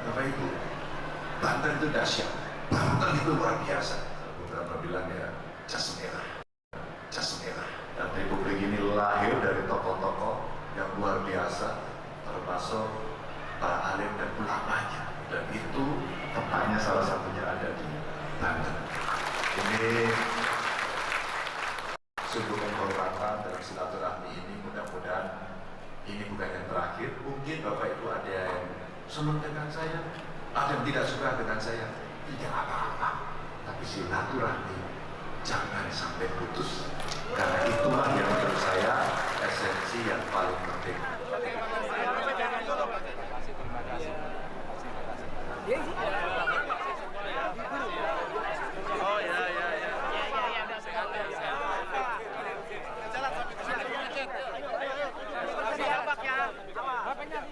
Bapak Ibu, Banten itu dahsyat, Banten itu luar biasa. Beberapa bilang ya jas merah, jas merah. Dan Republik ini lahir dari tokoh-tokoh yang luar biasa, termasuk para alim dan ulamanya. Dan itu tempatnya salah satunya ada di Banten. Ini sungguh penghormatan dalam silaturahmi ini. Mudah-mudahan ini bukan yang terakhir. Mungkin Bapak Ibu ada yang senang dengan saya, ada yang tidak suka dengan saya, tidak apa-apa. Tapi silaturahmi jangan sampai putus, karena itulah yang menurut saya esensi yang paling penting. Bapaknya.